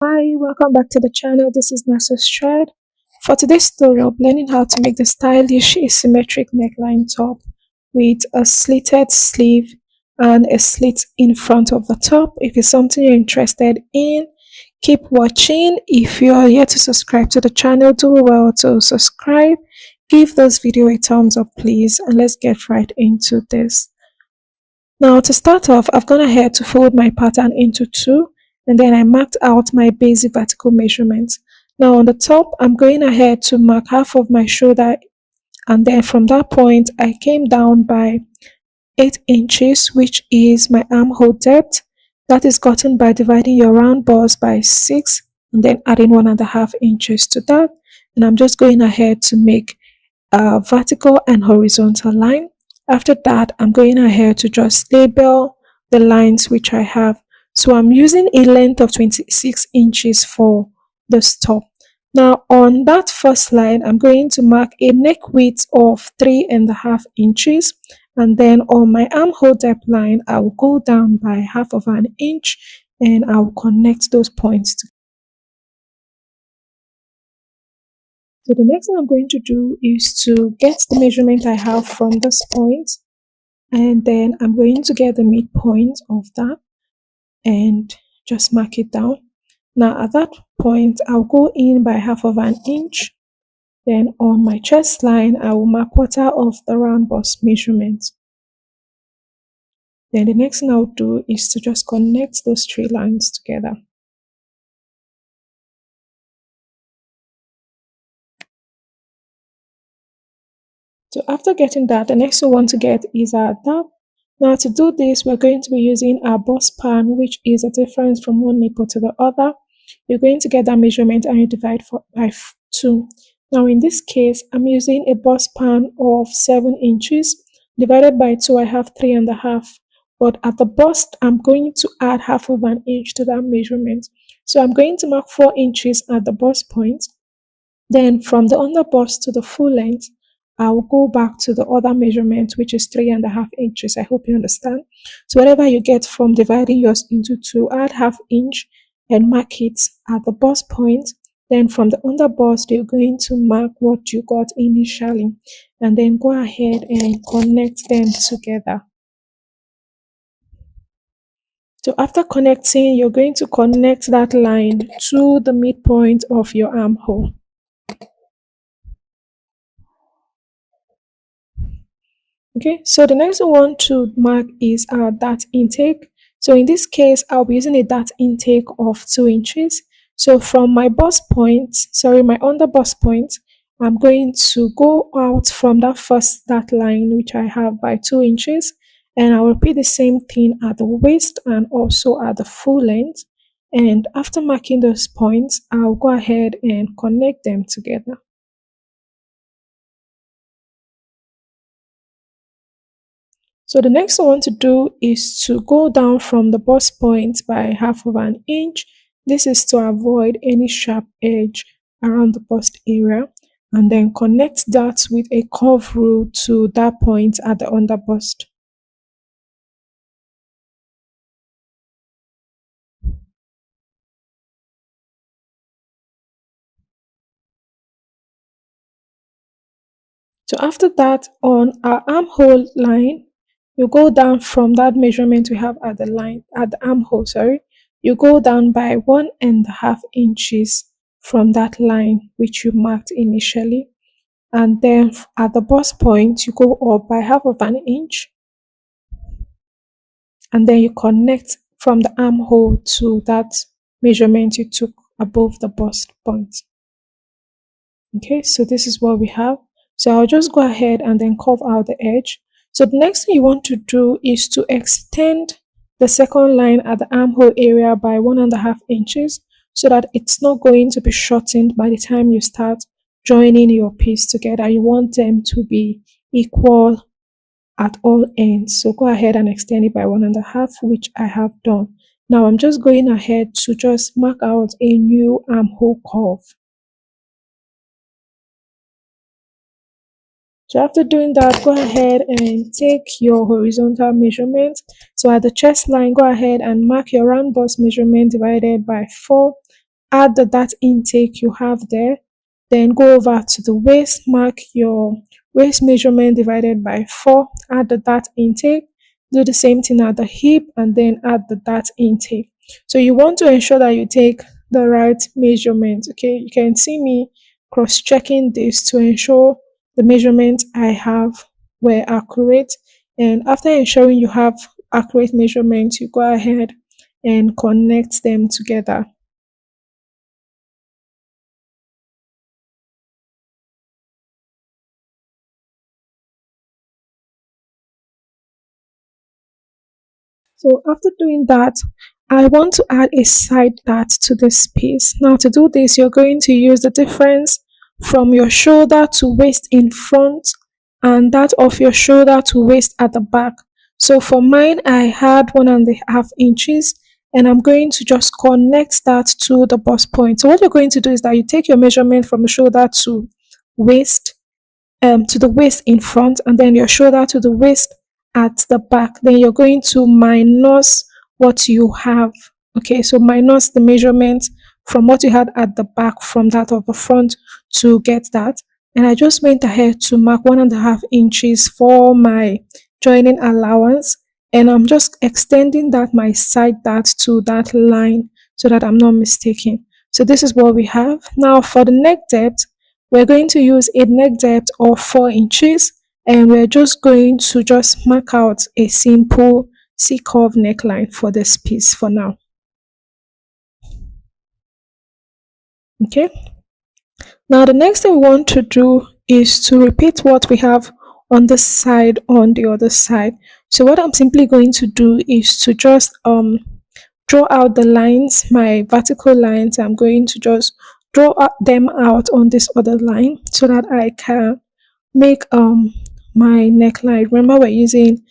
Hi, welcome back to the channel. This is thisTrendy. For today's tutorial, learning how to make the stylish asymmetric neckline top with a slitted sleeve and a slit in front of the top. If it's something you're interested in, keep watching. If you are yet to subscribe to the channel, do well to subscribe. Give this video a thumbs up, please, and let's get right into this. Now to start off, I've gone ahead to fold my pattern into two, and then I marked out my basic vertical measurements. Now on the top, I'm going ahead to mark half of my shoulder, and then from that point, I came down by 8 inches, which is my armhole depth. That is gotten by dividing your round bust by 6 and then adding 1.5 inches to that. And I'm just going ahead to make a vertical and horizontal line. After that, I'm going ahead to just label the lines which I have. So I'm using a length of 26 inches for this top. Now on that first line, I'm going to mark a neck width of 3.5 inches. And then on my armhole depth line, I will go down by half of an inch and I will connect those points together. So the next thing I'm going to do is to get the measurement I have from this point, and then I'm going to get the midpoint of that and just mark it down. Now at that point, I'll go in by half of an inch. Then on my chest line, I will mark quarter of the round bust measurement. Then the next thing I'll do is to just connect those three lines together. So after getting that, the next we want to get is our dab. Now to do this, we're going to be using our bust pan, which is a difference from one nipple to the other. You're going to get that measurement and you divide by 2. Now in this case, I'm using a bust pan of 7 inches. Divided by 2, I have 3.5. But at the bust, I'm going to add half of an inch to that measurement. So I'm going to mark 4 inches at the bust point. Then from the under bust to the full length, I will go back to the other measurement, which is 3.5 inches. I hope you understand. So whatever you get from dividing yours into 2, add half inch and mark it at the bust point. Then from the under bust, you're going to mark what you got initially, and then go ahead and connect them together. So after connecting, you're going to connect that line to the midpoint of your armhole. Okay, so the next one to mark is our dart intake. So in this case, I'll be using a dart intake of 2 inches. So from my my under bust point, I'm going to go out from that first dart line, which I have by 2 inches. And I'll repeat the same thing at the waist and also at the full length. And after marking those points, I'll go ahead and connect them together. So the next I want to do is to go down from the bust point by half of an inch. This is to avoid any sharp edge around the bust area, and then connect that with a curve rule to that point at the under bust. So after that, on our armhole line, you go down from that measurement we have at the armhole, you go down by 1.5 inches from that line which you marked initially. And then at the bust point, you go up by half of an inch, and then you connect from the armhole to that measurement you took above the bust point. Okay, so this is what we have. So I'll just go ahead and then curve out the edge. So the next thing you want to do is to extend the second line at the armhole area by 1.5 inches so that it's not going to be shortened by the time you start joining your piece together. You want them to be equal at all ends. So go ahead and extend it by 1.5, which I have done. Now I'm just going ahead to just mark out a new armhole curve. So after doing that, go ahead and take your horizontal measurement. So at the chest line, go ahead and mark your round bust measurement divided by 4. add the dart intake you have there, then go over to the waist, mark your waist measurement divided by 4, add the dart intake, do the same thing at the hip, and then add the dart intake. So you want to ensure that you take the right measurement. Okay, you can see me cross checking this to ensure the measurements I have were accurate. And after ensuring you have accurate measurements, you go ahead and connect them together. So after doing that, I want to add a side dart to this piece. Now to do this, you're going to use the difference from your shoulder to waist in front and that of your shoulder to waist at the back. So for mine, I had 1.5 inches and I'm going to just connect that to the bust point. So what you're going to do is that you take your measurement from the shoulder waist to the waist in front and then your shoulder to the waist at the back. Then you're going to minus what you have. Okay, so minus the measurement from what you had at the back from that of the front to get that. And I just went ahead to mark 1.5 inches for my joining allowance. And I'm just extending that my side dart to that line so that I'm not mistaken. So this is what we have. Now for the neck depth, we're going to use a neck depth of 4 inches and we're just going to just mark out a simple C-curve neckline for this piece for now. Okay. Now the next thing we want to do is to repeat what we have on this side on the other side. So what I'm simply going to do is to just draw out the lines, my vertical lines. I'm going to just draw them out on this other line so that I can make my neckline. Remember, we're using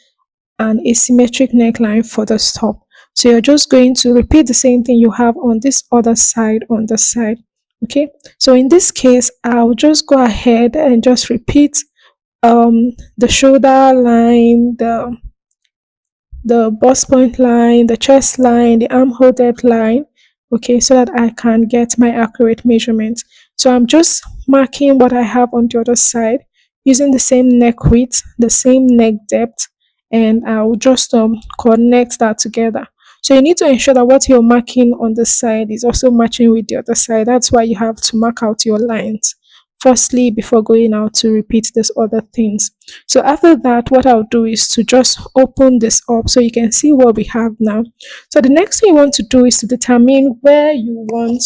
an asymmetric neckline for the top. So you're just going to repeat the same thing you have on this other side on the side. Okay, so in this case, I'll just go ahead and just repeat the shoulder line, the bust point line, the chest line, the armhole depth line, okay, so that I can get my accurate measurement. So I'm just marking what I have on the other side using the same neck width, the same neck depth, and I'll just connect that together. So you need to ensure that what you're marking on the side is also matching with the other side. That's why you have to mark out your lines firstly before going out to repeat these other things. So after that, what I'll do is to just open this up so you can see what we have now. So the next thing you want to do is to determine where you want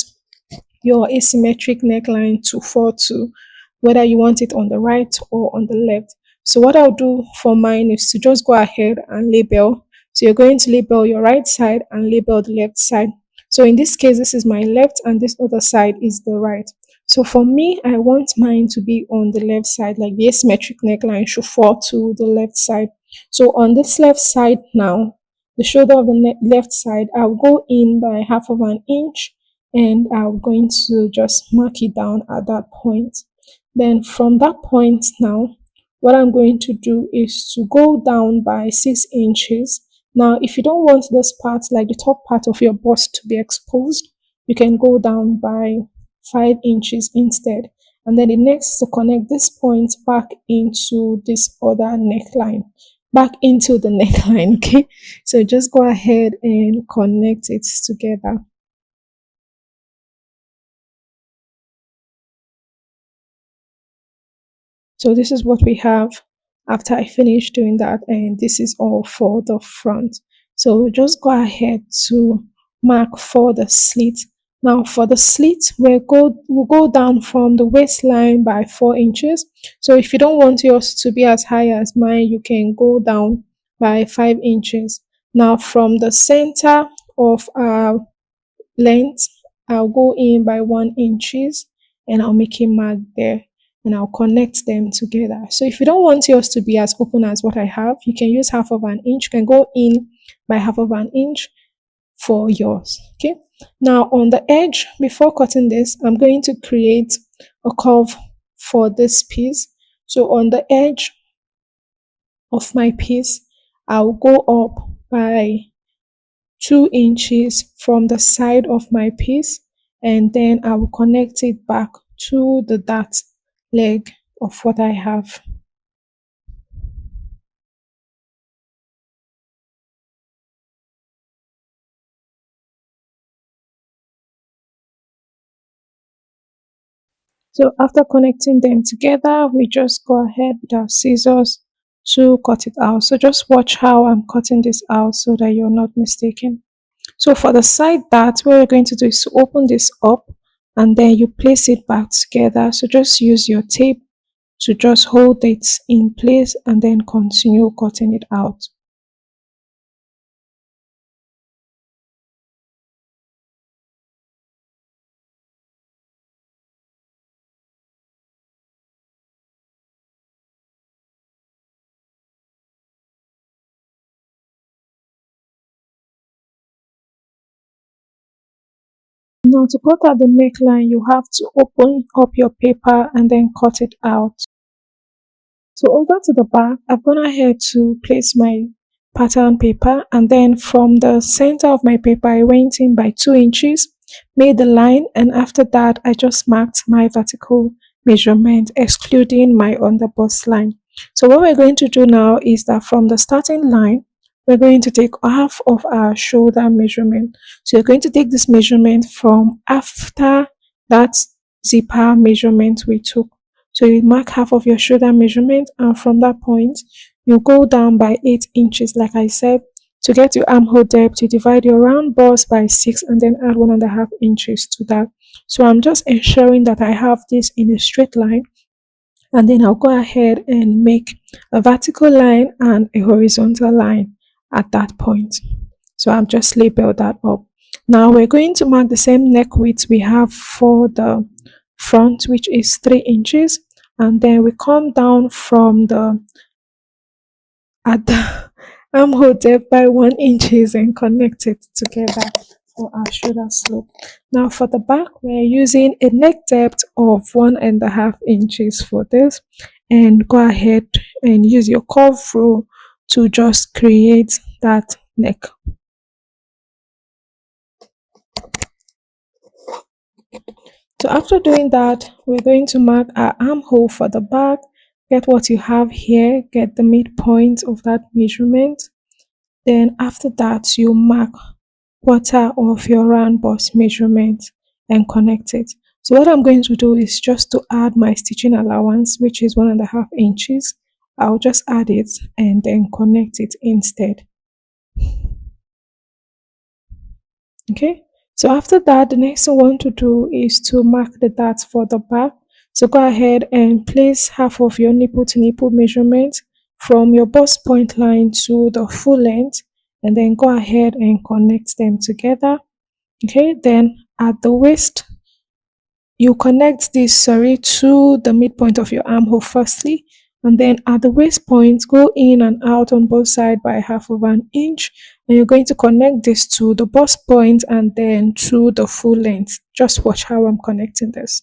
your asymmetric neckline to fall to, whether you want it on the right or on the left. So what I'll do for mine is to just go ahead and label. So you're going to label your right side and label the left side. So in this case, this is my left and this other side is the right. So for me, I want mine to be on the left side, like the asymmetric neckline should fall to the left side. So on this left side now, the shoulder of the left side, I'll go in by 1/2 inch and I'm going to just mark it down at that point. Then from that point now, what I'm going to do is to go down by 6 inches. Now, if you don't want this part, like the top part of your bust to be exposed, you can go down by 5 inches instead. And then the next is to connect this point back into this other neckline, back into the neckline. Okay, so just go ahead and connect it together. So this is what we have after I finish doing that, and this is all for the front. So just go ahead to mark for the slit. Now for the slit, we'll go down from the waistline by 4 inches. So if you don't want yours to be as high as mine, you can go down by 5 inches. Now from the center of our length, I'll go in by 1 inches and I'll make a mark there and I'll connect them together. So if you don't want yours to be as open as what I have, you can use 1/2 inch. You can go in by 1/2 inch for yours. Okay. Now on the edge, before cutting this, I'm going to create a curve for this piece. So on the edge of my piece, I'll go up by 2 inches from the side of my piece and then I will connect it back to the dart leg of what I have. So after connecting them together, we just go ahead with our scissors to cut it out. So just watch how I'm cutting this out so that you're not mistaken. So for the side dart, what we're going to do is to open this up and then you place it back together. So just use your tape to just hold it in place and then continue cutting it out. Now to cut out the neckline, you have to open up your paper and then cut it out. So over to the back, I've gone ahead to place my pattern paper, and then from the center of my paper, I went in by 2 inches, made the line, and after that, I just marked my vertical measurement, excluding my underbust line. So what we're going to do now is that from the starting line, we're going to take half of our shoulder measurement. So you're going to take this measurement from after that zipper measurement we took. So you mark half of your shoulder measurement, and from that point, you go down by 8 inches. Like I said, to get your armhole depth, you divide your round bust by 6 and then add 1.5 inches to that. So I'm just ensuring that I have this in a straight line, and then I'll go ahead and make a vertical line and a horizontal line at that point. So I've just labeled that up. Now we're going to mark the same neck width we have for the front, which is 3 inches, and then we come down from the at the armhole depth by 1 inches and connect it together for our shoulder slope. Now for the back, we're using a neck depth of 1.5 inches for this, and go ahead and use your curve rule to just create that neck. So after doing that, we're going to mark our armhole for the back. Get what you have here, get the midpoint of that measurement. Then after that, you mark quarter of your round bust measurement and connect it. So what I'm going to do is just to add my stitching allowance, which is 1.5 inches. I'll just add it and then connect it instead. Okay, so after that, the next thing I want to do is to mark the darts for the back. So go ahead and place half of your nipple to nipple measurement from your bust point line to the full length, and then go ahead and connect them together. Okay, then at the waist, you connect this to the midpoint of your armhole firstly, and then at the waist point, go in and out on both sides by 1/2 inch, and you're going to connect this to the bust point and then to the full length. Just watch how I'm connecting this.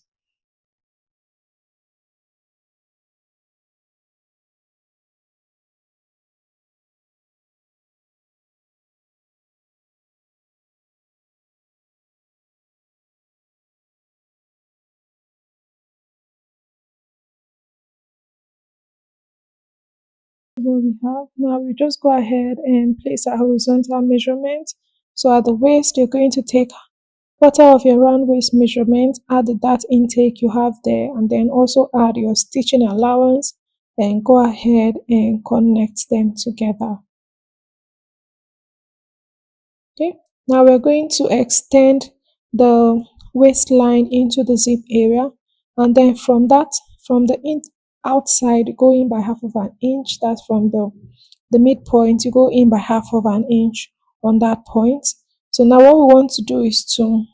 What we have now, we just go ahead and place a horizontal measurement. So at the waist, you're going to take quarter of your round waist measurement, add the dart intake you have there, and then also add your stitching allowance and go ahead and connect them together. Okay, now we're going to extend the waistline into the zip area, and then from that, from the outside, go in by 1/2 inch. That's from the midpoint, you go in by 1/2 inch on that point. So now what we want to do is to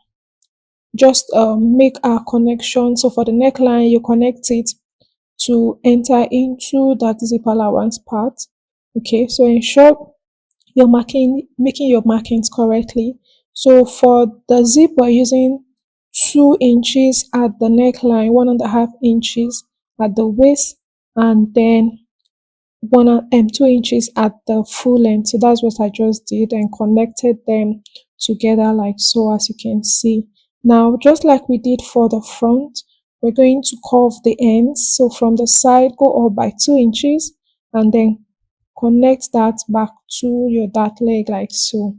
just make our connection. So for the neckline, you connect it to enter into that zip allowance part. Okay, so ensure you're making your markings correctly. So for the zip, we're using 2 inches at the neckline, 1.5 inches at the waist, and then 2 inches at the full length. So that's what I just did and connected them together like so, as you can see. Now, just like we did for the front, we're going to curve the ends. So from the side, go up by 2 inches and then connect that back to your dart leg like so.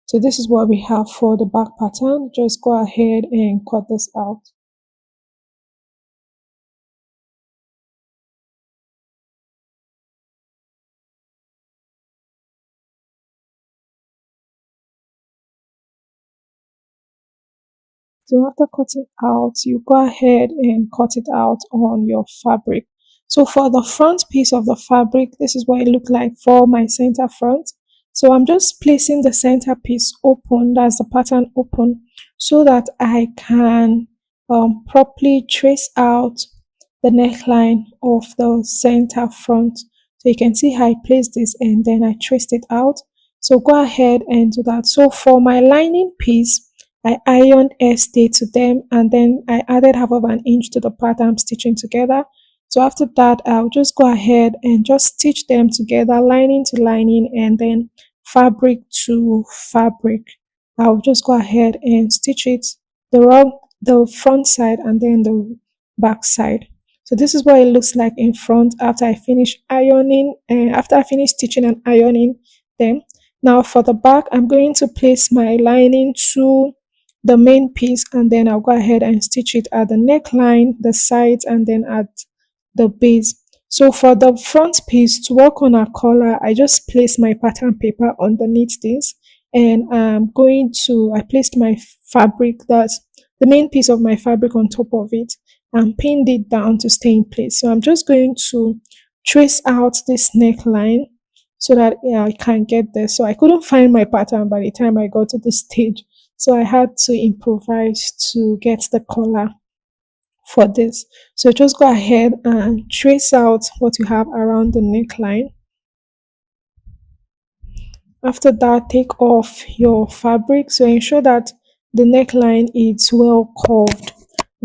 So this is what we have for the back pattern. Just go ahead and cut this out. So after cutting out, you go ahead and cut it out on your fabric. So for the front piece of the fabric, this is what it looked like for my center front. So I'm just placing the center piece open, that's the pattern open, so that I can properly trace out the neckline of the center front. So you can see how I placed this and then I traced it out. So go ahead and do that. So for my lining piece, I ironed a stay to them and then I added half of an inch to the part I'm stitching together. So after that, I'll just go ahead and just stitch them together, lining to lining and then fabric to fabric. I'll just go ahead and stitch it the front side and then the back side. So this is what it looks like in front after I finish ironing and after I finish stitching and ironing them. Now for the back, I'm going to place my lining to the main piece and then I'll go ahead and stitch it at the neckline, the sides and then at the base. So for the front piece to work on a collar, I just placed my pattern paper underneath this and I placed my fabric, that's the main piece of my fabric on top of it and pinned it down to stay in place. So I'm just going to trace out this neckline so that I can get there. So I couldn't find my pattern by the time I got to the stage. So I had to improvise to get the collar for this. So just go ahead and trace out what you have around the neckline. After that, take off your fabric. So ensure that the neckline is well curved.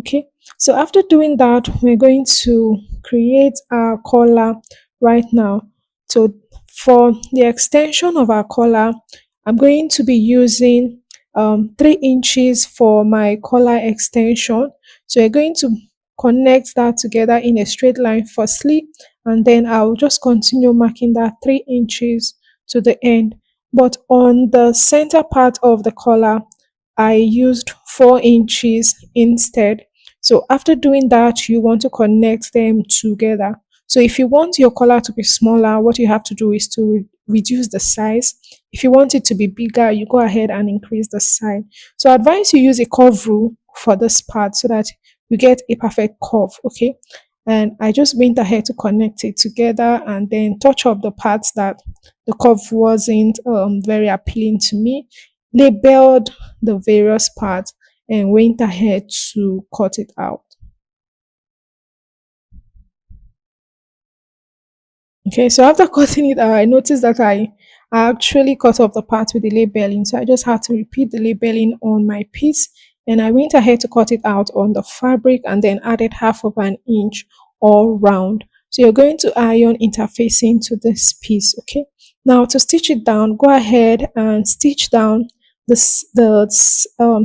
Okay. So after doing that, we're going to create our collar right now. So for the extension of our collar, I'm going to be using 3 inches for my collar extension. So we're going to connect that together in a straight line firstly, and then I'll just continue marking that 3 inches to the end. But on the center part of the collar, I used 4 inches instead. So after doing that, you want to connect them together. So if you want your collar to be smaller, what you have to do is to reduce the size. If you want it to be bigger, you go ahead and increase the size. So I advise you use a curve rule for this part so that you get a perfect curve, okay? And I just went ahead to connect it together and then touch up the parts that the curve wasn't very appealing to me, labeled the various parts and went ahead to cut it out. Okay, so after cutting it out, I noticed that I actually cut off the part with the labeling. So I just had to repeat the labeling on my piece and I went ahead to cut it out on the fabric and then added half of an inch all round. So you're going to iron interfacing to this piece, okay? Now to stitch it down, go ahead and stitch down the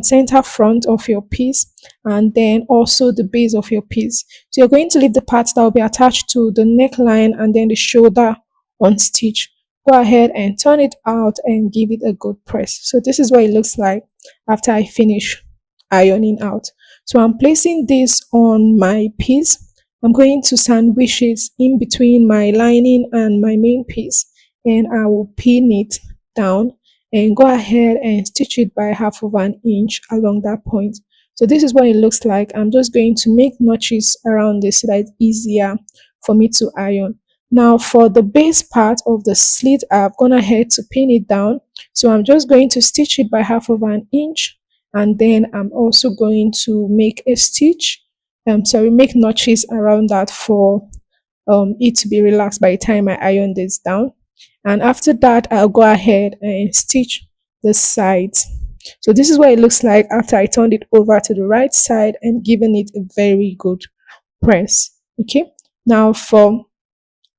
center front of your piece and then also the base of your piece. So you're going to leave the parts that will be attached to the neckline and then the shoulder on stitch. Go ahead and turn it out and give it a good press. So this is what it looks like after I finish ironing out. So I'm placing this on my piece. I'm going to sandwich it in between my lining and my main piece and I will pin it down and go ahead and stitch it by half of an inch along that point. So this is what it looks like. I'm just going to make notches around this so that it's easier for me to iron. Now for the base part of the slit, I've gone ahead to pin it down. So I'm just going to stitch it by half of an inch and then I'm also going to make a stitch. Make notches around that for it to be relaxed by the time I iron this down. And after that, I'll go ahead and stitch the sides. So this is what it looks like after I turned it over to the right side and given it a very good press. Okay. Now for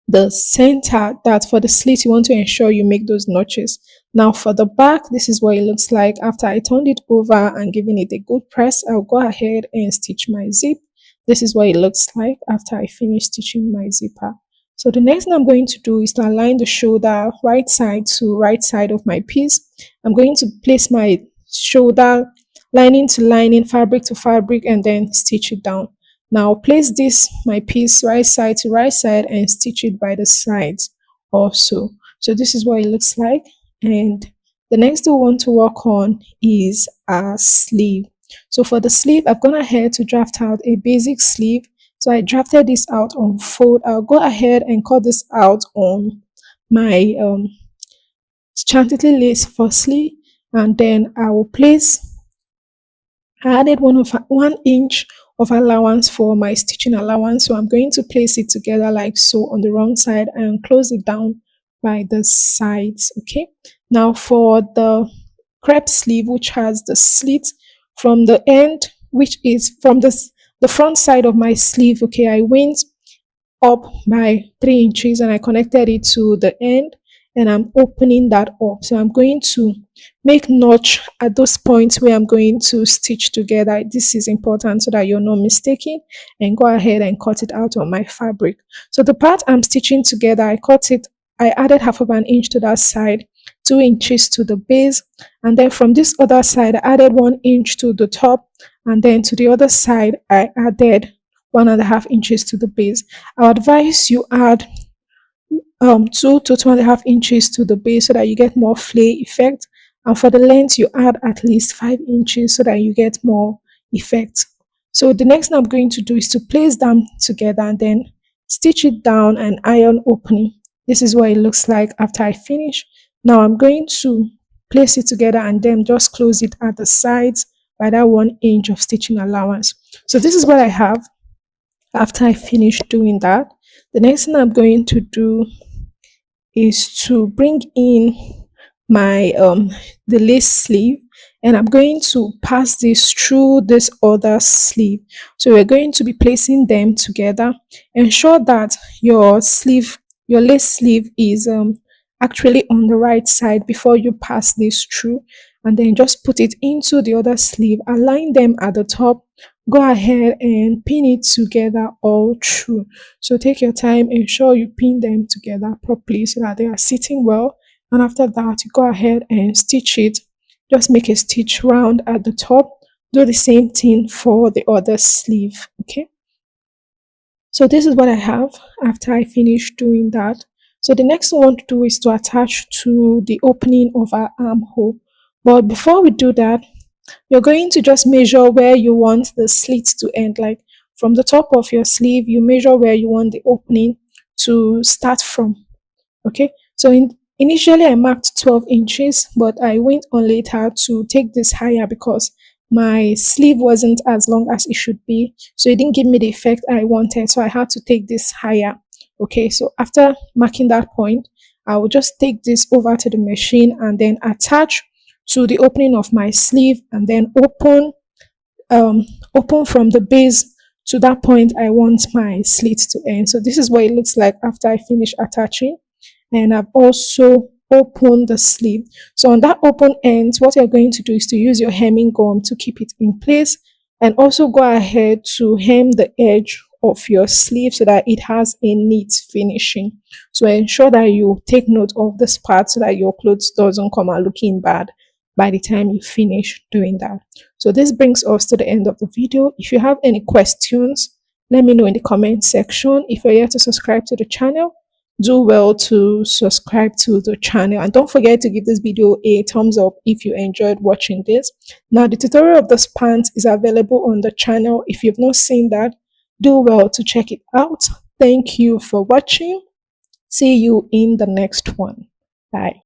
the center, that for the slit, you want to ensure you make those notches. Now for the back, this is what it looks like after I turned it over and giving it a good press. I'll go ahead and stitch my zip. This is what it looks like after I finish stitching my zipper. So the next thing I'm going to do is to align the shoulder right side to right side of my piece. I'm going to place my shoulder lining to lining, fabric to fabric, and then stitch it down. Now place this my piece right side to right side and stitch it by the sides also. So this is what it looks like. And the next thing we want to work on is a sleeve. So for the sleeve, I've gone ahead to draft out a basic sleeve. So I drafted this out on fold. I'll go ahead and cut this out on my chantilly lace firstly, and then I will place. I added 1 inch of allowance for my stitching allowance, so I'm going to place it together like so on the wrong side and close it down by the sides. Okay, now for the crepe sleeve, which has the slit from the end, which is from the front side of my sleeve. Okay, I went up by 3 inches and I connected it to the end, and I'm opening that up. So I'm going to make notch at those points where I'm going to stitch together. This is important so that you're not mistaken, and go ahead and cut it out on my fabric. So the part I'm stitching together, I added 1/2 inch to that side, 2 inches to the base, and then from this other side I added 1 inch to the top, and then to the other side I added 1.5 inches to the base. I advise you add 2 to 2.5 inches to the base so that you get more flay effect, and for the length you add at least 5 inches so that you get more effect. So the next thing I'm going to do is to place them together and then stitch it down and iron opening. This is what it looks like after I finish. Now I'm going to place it together and then just close it at the sides by that 1 inch of stitching allowance. So this is what I have after I finish doing that. The next thing I'm going to do is to bring in my the lace sleeve, and I'm going to pass this through this other sleeve. So we're going to be placing them together. Ensure that your lace sleeve is actually on the right side before you pass this through, and then just put it into the other sleeve, align them at the top, go ahead and pin it together all through. So take your time, ensure you pin them together properly so that they are sitting well, and after that you go ahead and stitch it. Just make a stitch round at the top. Do the same thing for the other sleeve. Okay, so this is what I have after I finish doing that. So the next thing I want to do is to attach to the opening of our armhole. But before we do that, you're going to just measure where you want the slit to end. Like from the top of your sleeve, you measure where you want the opening to start from. Okay, so initially I marked 12 inches, but I went on later to take this higher because my sleeve wasn't as long as it should be, so it didn't give me the effect I wanted, so I had to take this higher. Okay, so after marking that point, I will just take this over to the machine and then attach to the opening of my sleeve, and then open from the base to that point I want my slit to end. So this is what it looks like after I finish attaching, and I've also opened the sleeve. So on that open end, what you're going to do is to use your hemming gum to keep it in place, and also go ahead to hem the edge of your sleeve so that it has a neat finishing. So ensure that you take note of this part so that your clothes doesn't come out looking bad by the time you finish doing that. So this brings us to the end of the video. If you have any questions, let me know in the comment section. If you're yet to subscribe to the channel, do well to subscribe to the channel, and don't forget to give this video a thumbs up if you enjoyed watching this. Now the tutorial of this pant is available on the channel. If you've not seen that, do well to check it out. Thank you for watching. See you in the next one. Bye.